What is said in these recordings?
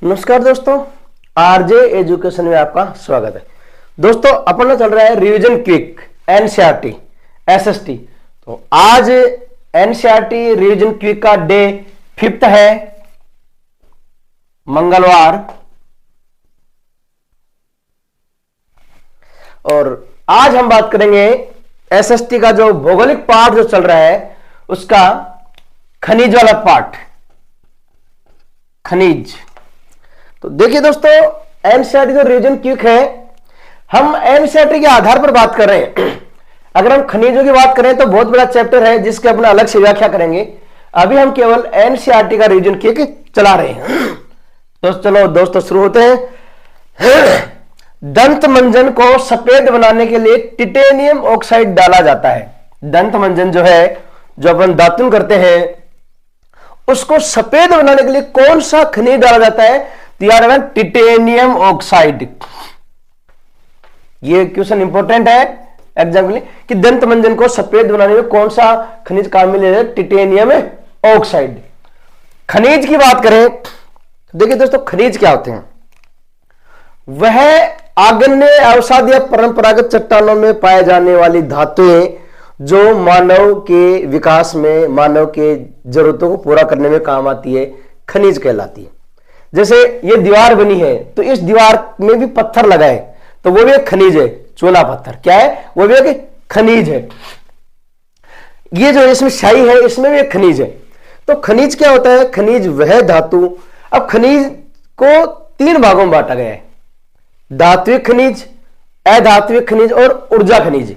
नमस्कार दोस्तों, RJ education में आपका स्वागत है। दोस्तों अपना चल रहा है रिवीजन क्विक एनसीईआरटी एसएसटी। तो आज एनसीईआरटी रिवीजन क्विक का डे 5 है, मंगलवार। और आज हम बात करेंगे एसएसटी का जो भौगोलिक पार्ट जो चल रहा है उसका खनिज वाला पार्ट, खनिज। तो देखिए दोस्तों, एनसीईआरटी जो रिवीजन क्विक है, हम एनसीईआरटी के आधार पर बात कर रहे हैं। अगर हम खनिजों की बात करें तो बहुत बड़ा चैप्टर है जिसके अपना अलग से व्याख्या करेंगे। अभी हम केवल एनसीईआरटी का रिवीजन क्विक चला रहे हैं। तो चलो दोस्तों शुरू होते हैं। दंत मंजन को सफेद बनाने के लिए टिटेनियम ऑक्साइड डाला जाता है। दंत मंजन जो है, जो अपन दातुन करते हैं, उसको सफेद बनाने के लिए कौन सा खनिज डाला जाता है? तो यार टिटेनियम ऑक्साइड। ये क्वेश्चन इंपॉर्टेंट है एग्जाम के लिए कि दंत मंजन को सफेद बनाने में कौन सा खनिज काम में ले? Titanium oxide. खनिज की बात करें तो देखिए दोस्तों, खनिज क्या होते हैं? वह आग्नेय अवसाद या परंपरागत चट्टानों में पाए जाने वाली धातुएं जो मानव के विकास में, मानव के जरूरतों को पूरा करने में काम आती है, खनिज कहलाती है। जैसे ये दीवार बनी है तो इस दीवार में भी पत्थर लगा है तो वो भी एक खनिज है। चूना पत्थर क्या है? वो भी एक खनिज है। ये जो इसमें स्याही है इसमें भी एक खनिज है। तो खनिज क्या होता है? खनिज वह धातु, अब खनिज को 3 भागों में बांटा गया है: धात्विक खनिज, अधात्विक खनिज और ऊर्जा खनिज।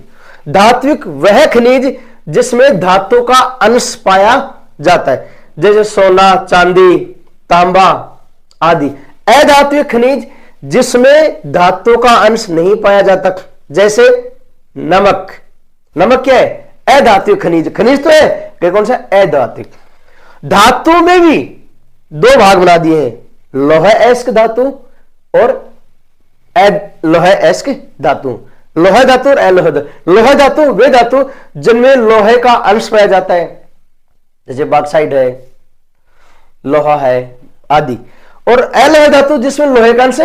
धात्विक वह खनिज जिसमें धातु का अंश पाया जाता है, जैसे सोना, चांदी, तांबा आदि। अधात्विक खनिज जिसमें धातु का अंश नहीं पाया जाता, जैसे नमक। नमक क्या है? अधात्विक खनिज। खनिज तो है कि कौन सा? अधात्विक। धातु में भी 2 भाग बना दिए हैं, लौह अयस्क धातु और लोह अयस्क धातु। लोह धातु और अलोह धातु। लोह धातु वे धातु जिनमें लोहे का अंश पाया जाता है, जैसे बॉक्साइट है, लोहा है आदि। और अलोह धातु जिसमें लोहे का अंश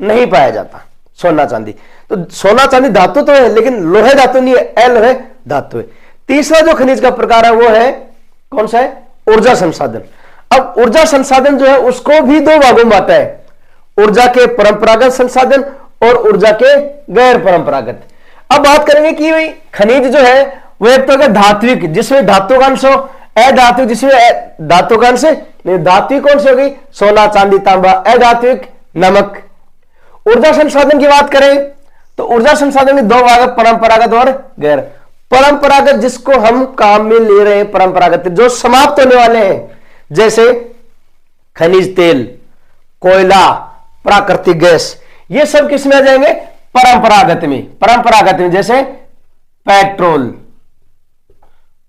नहीं पाया जाता, सोना चांदी। तो सोना चांदी धातु तो है लेकिन लोहे धातु नहीं है, अलोह धातु है। तीसरा जो खनिज का प्रकार है वो है कौन सा है? ऊर्जा संसाधन। अब ऊर्जा संसाधन जो है उसको भी 2 भागों में बांटा है: ऊर्जा के परंपरागत संसाधन और ऊर्जा के गैर परंपरागत। अब बात करेंगे कि भाई खनिज जो है वो एक तो धात्विक जिसमें धातु का अंश हो, अधात्विक जिसमें धातु का अंश नहीं। धात्विक कौन सी हो गई? सोना, चांदी, तांबा। अधात्विक नमक। ऊर्जा संसाधन की बात करें तो ऊर्जा संसाधन में 2 भाग: परंपरागत और गैर परंपरागत। जिसको हम काम में ले रहे हैं परंपरागत, जो समाप्त होने वाले हैं, जैसे खनिज तेल, कोयला, प्राकृतिक गैस, ये सब किस में आ जाएंगे? परंपरागत में। परंपरागत में जैसे पेट्रोल,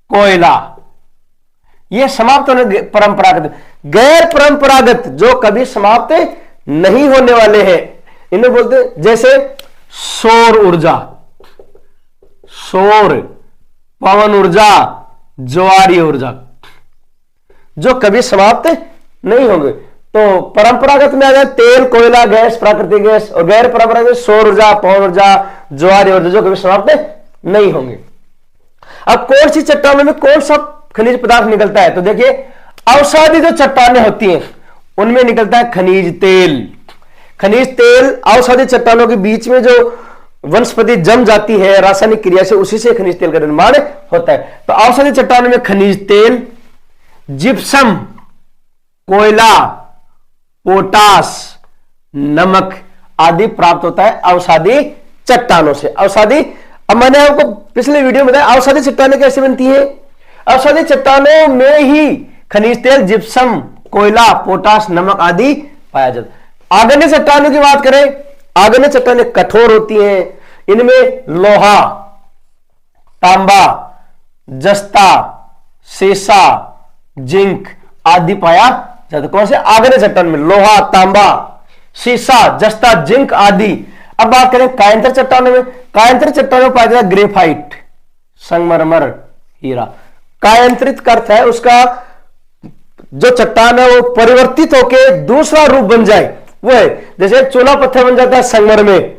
कोयला, ये समाप्त होने परंपरागत। गैर परंपरागत जो कभी समाप्त नहीं होने वाले हैं, इन्हें बोलते हैं जैसे सौर ऊर्जा, सौर, पवन ऊर्जा, ज्वारीय ऊर्जा, जो कभी समाप्त नहीं होंगे। तो परंपरागत में आ जाए तेल, कोयला, गैस, प्राकृतिक गैस। और गैर परंपरागत सौर ऊर्जा, पवन ऊर्जा, ज्वारीय ऊर्जा, जो कभी समाप्त नहीं होंगे। अब कौन सी चट्टानों में कौन सा खनिज पदार्थ निकलता है? तो देखिए, अवसादी जो चट्टानें होती हैं उनमें निकलता है खनिज तेल। खनिज तेल अवसादी चट्टानों के बीच में जो वनस्पति जम जाती है रासायनिक क्रिया से, उसी से खनिज तेल का निर्माण होता है। तो अवसादी चट्टानों में खनिज तेल, जिप्सम, कोयला, पोटास, नमक आदि प्राप्त होता है अवसादी चट्टानों से। अवसादी, अब मैंने आपको पिछले वीडियो में बताया अवसादी चट्टानें कैसे बनती हैं। अवसादी चट्टानों में ही खनिज तेल, जिप्सम, कोयला, पोटास, नमक आदि पाया जाता है। आग्नेय चट्टानों की बात करें, आग्नेय चट्टानें कठोर होती हैं, इनमें लोहा, तांबा, जस्ता, सीसा, जिंक आदि पाया जाता है। कौन से? आग्नेय चट्टान में लोहा, तांबा, सीसा, जस्ता, जिंक आदि। अब बात करें कायांतर चट्टानों में, कायांतर चट्टानों में पाया जाता है ग्रेफाइट, संगमरमर, हीरा। कायांतरित का अर्थ है उसका जो चट्टान है वो परिवर्तित होकर दूसरा रूप बन जाए, वो है जैसे चूना पत्थर बन जाता है संगमर में,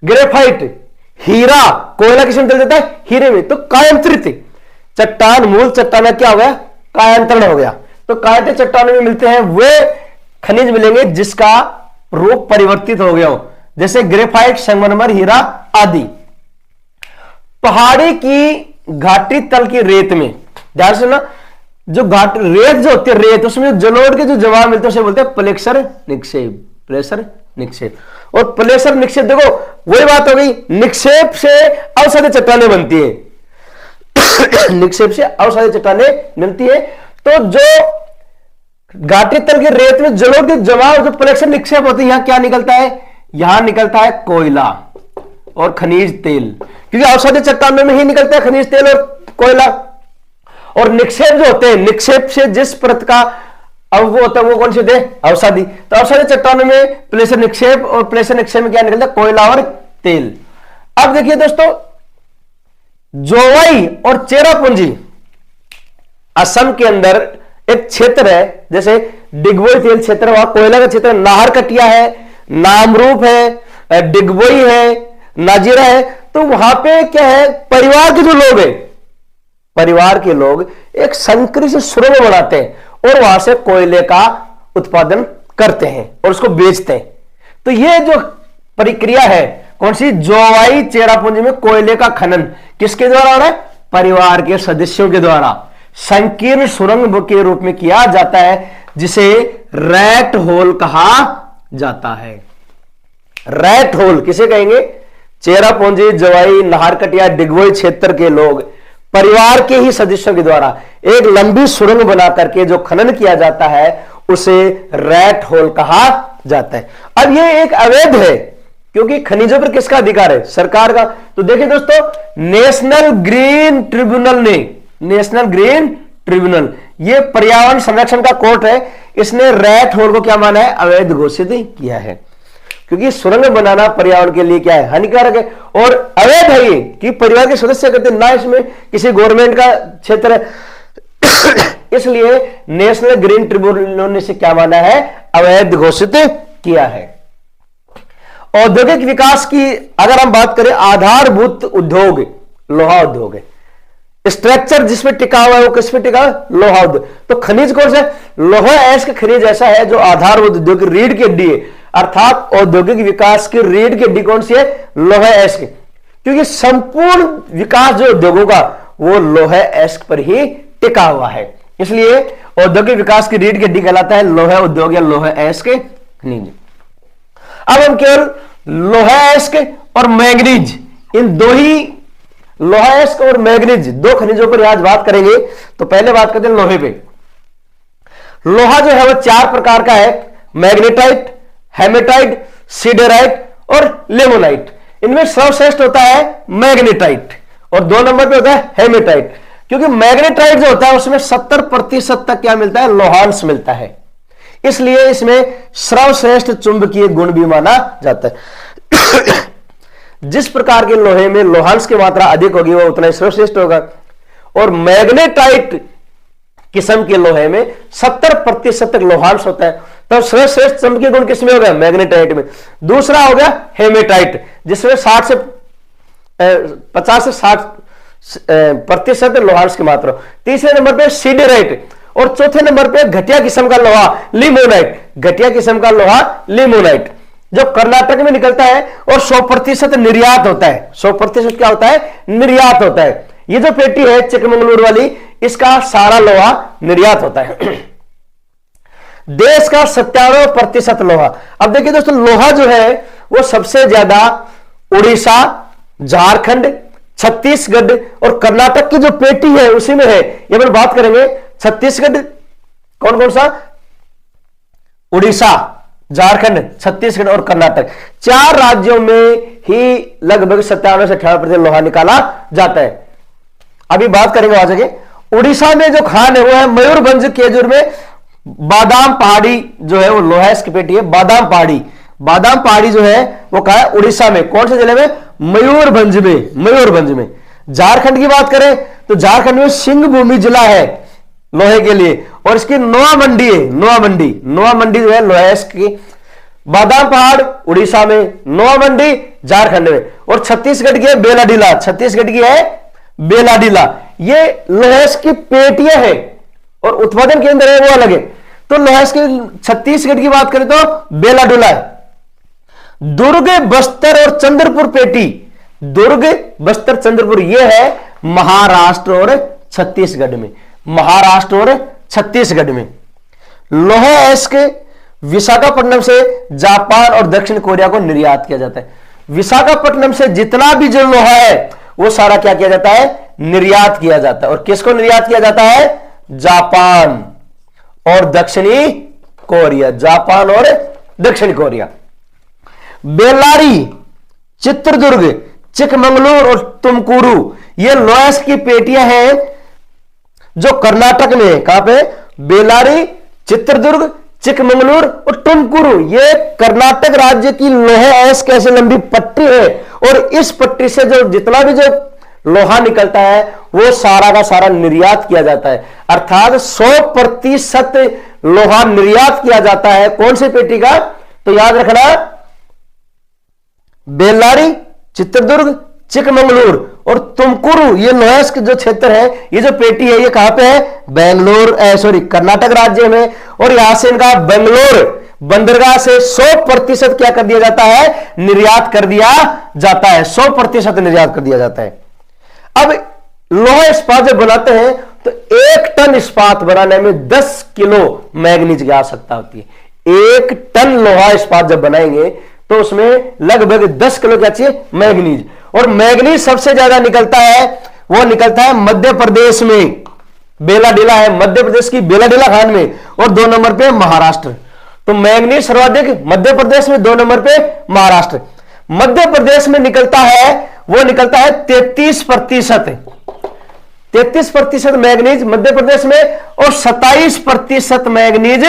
ग्रेफाइट, हीरा, कोयला किसमें बदल जाता है, हीरे में। तो कायांतरित चट्टान, मूल चट्टान क्या हो गया, कायांतरण हो गया। तो कायांतरित चट्टानों में मिलते हैं वे खनिज मिलेंगे जिसका रूप परिवर्तित हो गया हो, जैसे ग्रेफाइट, संगमरमर, हीरा आदि। पहाड़ी की घाटी तल की रेत में, ध्यान से ना, जो रेत जो होती है, रेत उसमें जलोढ़ के जो जवाब मिलते हैं उसे बोलते हैं प्लेक्सर निक्षेप, प्लेसर निक्षेप। और प्लेसर निक्षेप, देखो वही बात हो गई, निक्षेप से अवसादी चट्टानें बनती है निक्षेप से अवसादी चट्टानें बनती है। तो जो घाटी तल की रेत में जलोढ़ के जवाब जो प्लेक्सर निक्षेप होते हैं, यहां क्या निकलता है, यहां निकलता है कोयला और खनिज तेल, क्योंकि अवसादी चट्टानों में ही निकलता है खनिज तेल और कोयला। और निक्षेप जो होते हैं, निक्षेप से जिस परत का अब वो होता है वो कौन से थे, अवसादी। तो अवसादी चट्टानों में प्लेसर निक्षेप, और प्लेसर निक्षेप में क्या निकलता है, कोयला और तेल। अब देखिए दोस्तों, जोवाई और चेरापूंजी असम के अंदर एक क्षेत्र है, जैसे डिगबोई तेल क्षेत्र, वहां कोयला का क्षेत्र, नाहरकटिया है, नामरूप है, डिगबोई है, नाजीरा है। तो वहां पे क्या है, परिवार के जो लोग हैं, परिवार के लोग एक संकरी से सुरंग बनाते हैं और वहां से कोयले का उत्पादन करते हैं और उसको बेचते हैं। तो ये जो प्रक्रिया है कौन सी, जोवाई चेरापूंजी में कोयले का खनन किसके द्वारा हो रहा है, परिवार के सदस्यों के द्वारा संकीर्ण सुरंग के रूप में किया जाता है, जिसे रैट होल कहा जाता है। रैट होल किसे कहेंगे, चेरापूंजी, जोवाई, नाहरकटिया, डिगबोई क्षेत्र के लोग परिवार के ही सदस्यों के द्वारा एक लंबी सुरंग बना करके जो खनन किया जाता है उसे रैट होल कहा जाता है। अब ये एक अवैध है, क्योंकि खनिजों पर किसका अधिकार है, सरकार का। तो देखिए दोस्तों, नेशनल ग्रीन ट्रिब्यूनल ने, नेशनल ग्रीन ट्रिब्यूनल ये पर्यावरण संरक्षण का कोर्ट है, इसने रैट होल को क्या माना है, अवैध घोषित किया है, क्योंकि सुरंग बनाना पर्यावरण के लिए क्या है, हानिकारक है और अवैध है ये, कि परिवार के सदस्य करते ना, इसमें किसी गवर्नमेंट का क्षेत्र है इसलिए नेशनल ग्रीन ट्रिब्यूनल ने इसे क्या माना है, अवैध घोषित किया है। औद्योगिक विकास की अगर हम बात करें, आधारभूत उद्योग लोहा उद्योग है, स्ट्रक्चर जिसमें टिका हुआ है वो किस पे टिका है, लोहा उद्योग। तो खनिज कौन सा है, लोहा ऐसा खनिज ऐसा है जो आधारभूत उद्योग की रीढ़ की हड्डी है, अर्थात औद्योगिक विकास की रीढ़ की हड्डी कौन सी है, लोहा एस्क, क्योंकि संपूर्ण विकास जो उद्योगों का वो लोहा एस्क पर ही टिका हुआ है, इसलिए औद्योगिक विकास की रीढ़ की हड्डी कहलाता है लोहा उद्योग या लोहा एस्क खनिज। अब हम केवल लोहा एस्क और मैंगनीज, इन दो ही, लोहा एस्क और मैंगनीज दो खनिजों पर आज बात करेंगे। तो पहले बात करते हैं लोहे पे। लोहा जो है वो चार प्रकार का है, मैग्नेटाइट, हेमेटाइट, सीडेराइट और लेमोनाइट। इनमें सर्वश्रेष्ठ होता है मैग्नेटाइट और 2 नंबर पे होता है हेमेटाइट, क्योंकि मैग्नेटाइट जो होता है उसमें 70% तक क्या मिलता है, लोहांश मिलता है, इसलिए इसमें सर्वश्रेष्ठ चुंबकीय गुण भी माना जाता है जिस प्रकार के लोहे में लोहांश की मात्रा अधिक होगी वो उतना ही सर्वश्रेष्ठ होगा। और मैग्नेटाइट किस्म के लोहे में 70% तक लोहांश होता है, तो सर्वश्रेष्ठ चुंबकीय गुण किसमें होगा, मैग्नेटाइट में। दूसरा हो गया हेमेटाइट, जिसमें 50 से 60% लोहांश की मात्रा। तीसरे नंबर पे सीडेराइट और चौथे नंबर पे घटिया किस्म का लोहा लिमोनाइट, घटिया किस्म का लोहा लिमोनाइट जो कर्नाटक में निकलता है और 100% निर्यात होता है। 100% क्या होता है, निर्यात होता है। ये जो पेटी है चिकमंगलुरु वाली, इसका सारा लोहा निर्यात होता है देश का 97% लोहा। अब देखिए दोस्तों, लोहा जो है वो सबसे ज्यादा उड़ीसा, झारखंड, छत्तीसगढ़ और कर्नाटक की जो पेटी है उसी में है। ये हम बात करेंगे छत्तीसगढ़, कौन कौन सा, उड़ीसा, झारखंड, छत्तीसगढ़ और कर्नाटक, 4 राज्यों में ही लगभग 97 से 98% लोहा निकाला जाता है। अभी बात करेंगे वहां जगह। उड़ीसा में जो खान है वो है मयूरभंज केजूर में बादाम पहाड़ी जो है वो लोहा की पेटी है। बादाम पहाड़ी, बादाम पहाड़ी जो है वो कहा है उड़ीसा में, कौन से जिले में, मयूरभंज में, मयूरभंज में। झारखंड की बात करें तो झारखंड में सिंहभूमि जिला है, लोहे के लिए। और इसकी नोआ मंडी है, नोआ मंडी जो है लोहेस्क की, बादाम पहाड़ उड़ीसा में, नोआ मंडी झारखंड में, और छत्तीसगढ़ की है बेलाडीला, छत्तीसगढ़ की है बेलाडीला। ये लोहेस्क की पेटियां है और उत्पादन केंद्र है वो अलग है। तो लोहेस्क की छत्तीसगढ़ की बात करें तो बेलाडीला है। दुर्ग, बस्तर और चंद्रपुर पेटी, दुर्ग, बस्तर, चंद्रपुर, ये है महाराष्ट्र और छत्तीसगढ़ में, महाराष्ट्र और छत्तीसगढ़ में। लोहेस्क विशाखापट्टनम से जापान और दक्षिण कोरिया को निर्यात किया जाता है। विशाखापट्टनम से जितना भी जो लोहा है वो सारा क्या किया जाता है, निर्यात किया जाता है। और किसको निर्यात किया जाता है, जापान और दक्षिणी कोरिया, जापान और दक्षिण कोरिया। बेल्लारी, चित्रदुर्ग, चिकमंगलुरु और तुमकुरु, ये लोहेस्क की पेटियां हैं जो कर्नाटक में है। कहां पे, बेल्लारी, चित्रदुर्ग, चिकमंगलुरु और तुमकुरु, ये कर्नाटक राज्य की लोहेस्क ऐसी लंबी पट्टी है। और इस पट्टी से जो जितना भी जो लोहा निकलता है वो सारा का सारा निर्यात किया जाता है। अर्थात 100% लोहा निर्यात किया जाता है। कौन सी पेटी का, तो याद रखना, बेल्लारी, चित्रदुर्ग, चिकमंगलुरु और तुमकुरु, ये लोहेस्क जो क्षेत्र है, ये जो पेटी है, ये कहां पे है, बेंगलोर, कर्नाटक राज्य में। और यहां से इनका बेंगलोर बंदरगाह से 100% क्या कर दिया जाता है, निर्यात कर दिया जाता है, 100% निर्यात कर दिया जाता है। अब लोहा इस्पात जब बनाते हैं तो 1 टन इस्पात बनाने में 10 किलो मैग्नीज की आवश्यकता होती है। 1 टन लोहा इस्पात जब बनाएंगे तो उसमें लगभग 10 किलो क्या चाहिए, मैग्नीज। और मैग्नीज सबसे ज्यादा निकलता है, वो निकलता है मध्य प्रदेश में, बेलाडीला है मध्य प्रदेश की बेलाडीला खान में, और 2 नंबर पे महाराष्ट्र। तो मैग्नीज सर्वाधिक मध्य प्रदेश में, 2 नंबर पे महाराष्ट्र। मध्य प्रदेश में निकलता है, वो निकलता है 33%, 33% मैग्नीज मध्य प्रदेश में, और 27% मैग्नीज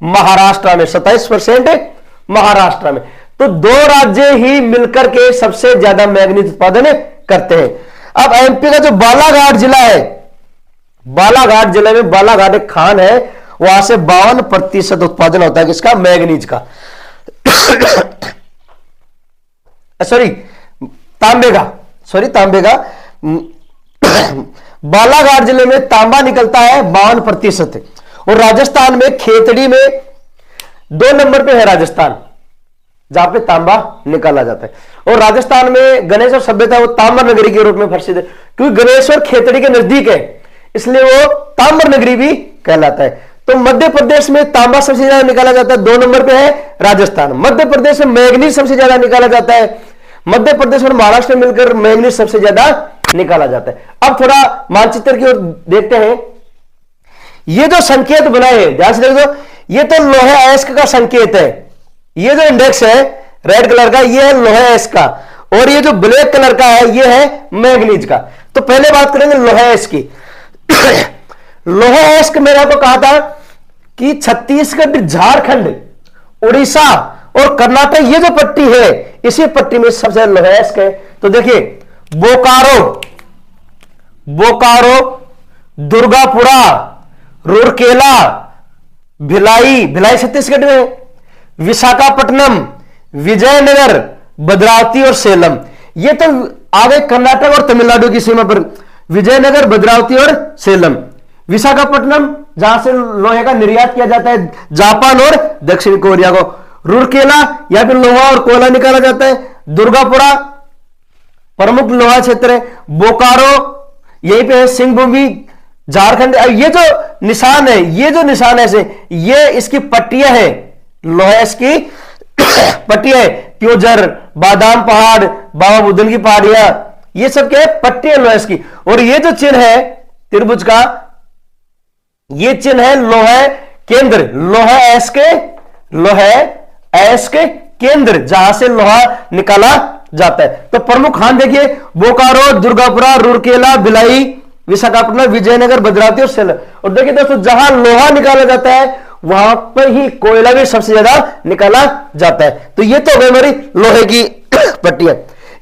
महाराष्ट्र में, 27% महाराष्ट्र में। तो 2 राज्य ही मिलकर के सबसे ज्यादा मैग्नीज उत्पादन करते हैं। अब एमपी का जो बालाघाट जिला है, बालाघाट जिले में बालाघाट एक खान है, वहां से 52% उत्पादन होता है किसका, मैग्नीज का, सॉरी तांबे का, बालाघाट जिले में तांबा निकलता है 52%। और राजस्थान में खेतड़ी में 2 नंबर पे है राजस्थान, जहां पे तांबा निकाला जाता है। और राजस्थान में गणेश और सभ्यता वो ताम्र नगरी के रूप में प्रसिद्ध है, क्योंकि गणेश और खेतड़ी के नजदीक है, इसलिए वो ताम्र नगरी भी कहलाता है। तो मध्य प्रदेश में तांबा सबसे ज्यादा निकाला जाता है, 2 नंबर पे है राजस्थान। मध्य प्रदेश में मैग्नीज सबसे ज्यादा निकाला जाता है, मध्य प्रदेश और महाराष्ट्र में मिलकर मैग्नीज सबसे ज्यादा निकाला जाता है। अब थोड़ा मानचित्र की ओर देखते हैं। ये जो संकेत बनाए हैं, ध्यान से देखो, ये तो लोहे अयस्क का संकेत है। ये जो इंडेक्स है रेड कलर का, ये है लोहे अयस्क का, और ये जो ब्लैक कलर का है ये है मैग्नीज का। तो पहले बात करेंगे लोहे अयस्क की। लोहे अयस्क मैंने आपको कहा था कि छत्तीसगढ़, झारखंड, उड़ीसा और कर्नाटक, ये जो पट्टी है इसी पट्टी में सबसे लोहे अयस्क है। तो देखिए बोकारो, दुर्गापुरा, रूरकेला, भिलाई छत्तीसगढ़ में, विशाखापट्टनम, विजयनगर, भद्रावती और सेलम, ये तो आगे कर्नाटक और तमिलनाडु की सीमा पर, विजयनगर, भद्रावती और सेलम। विशाखापट्टनम जहां से लोहे का निर्यात किया जाता है जापान और दक्षिण कोरिया को। रूरकेला या फिर लोहा और कोयला निकाला जाता है। दुर्गापुरा प्रमुख लोहा क्षेत्र है। बोकारो यहीं पे है, सिंहभूमि झारखंड। ये जो निशान है, ये इसकी पट्टियां हैं, लोहे की पट्टियां, प्योजर, बादाम पहाड़, बाबा बुदन की पहाड़ियां, ये सब क्या है, पट्टियां लोहे की। और ये जो चिन्ह है त्रिभुज का, ये चिन्ह है लोहे केंद्र, लोहे अयस्क केंद्र, जहां से लोहा निकाला जाता है। तो प्रमुख खान देखिए, बोकारो, दुर्गापुरा, रूरकेला, भिलाई, विशाखापट्टनम, विजयनगर, भद्रावती और सेलम। और देखिए दोस्तों, जहां लोहा निकाला जाता है वहां पर ही कोयला भी सबसे ज्यादा निकाला जाता है। तो ये तो हो गई मेरी लोहे की पट्टियां।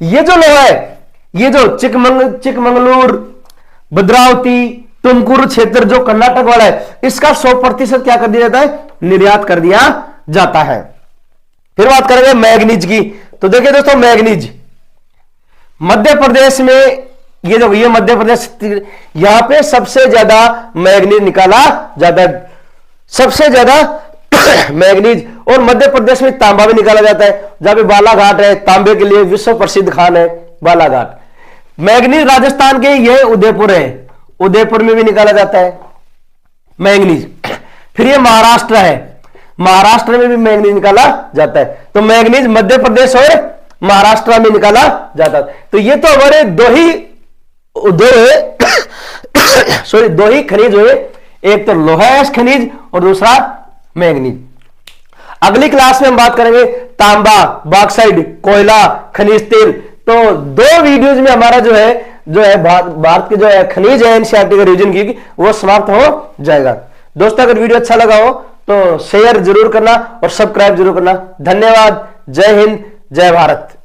ये जो लोहा है, ये जो चिकमंगलूर, भद्रावती, तुमकुरु क्षेत्र जो कर्नाटक वाला है, इसका 100% क्या कर दिया जाता है, निर्यात कर दिया जाता है। फिर बात करेंगे मैग्नीज की। तो देखिए दोस्तों, मैग्नीज मध्य प्रदेश में, ये जो ये मध्य प्रदेश, यहां पे सबसे ज्यादा मैग्नीज निकाला जाता है, सबसे ज्यादा मैग्नीज। और मध्य प्रदेश में तांबा भी निकाला जाता है, जहां पे बालाघाट है, तांबे के लिए विश्व प्रसिद्ध खान है बालाघाट। मैग्नीज राजस्थान के, यह उदयपुर है, उदयपुर में भी निकाला जाता है मैग्नीज। फिर ये महाराष्ट्र है, महाराष्ट्र में भी मैग्नीज निकाला जाता है। तो मैग्नीज मध्य प्रदेश और महाराष्ट्र में निकाला जाता है। तो ये तो हमारे दो ही खनिज हुए, एक तो लोहा खनिज और दूसरा मैग्नीज। अगली क्लास में हम बात करेंगे तांबा, बॉक्साइट, कोयला, खनिज तेल। तो 2 वीडियोज में हमारा जो है भारत के जो है खनिज है एनसीईआरटी का रिवीजन की, वो समाप्त हो जाएगा। दोस्तों अगर वीडियो अच्छा लगा हो तो शेयर जरूर करना और सब्सक्राइब जरूर करना। धन्यवाद। जय हिंद, जय भारत।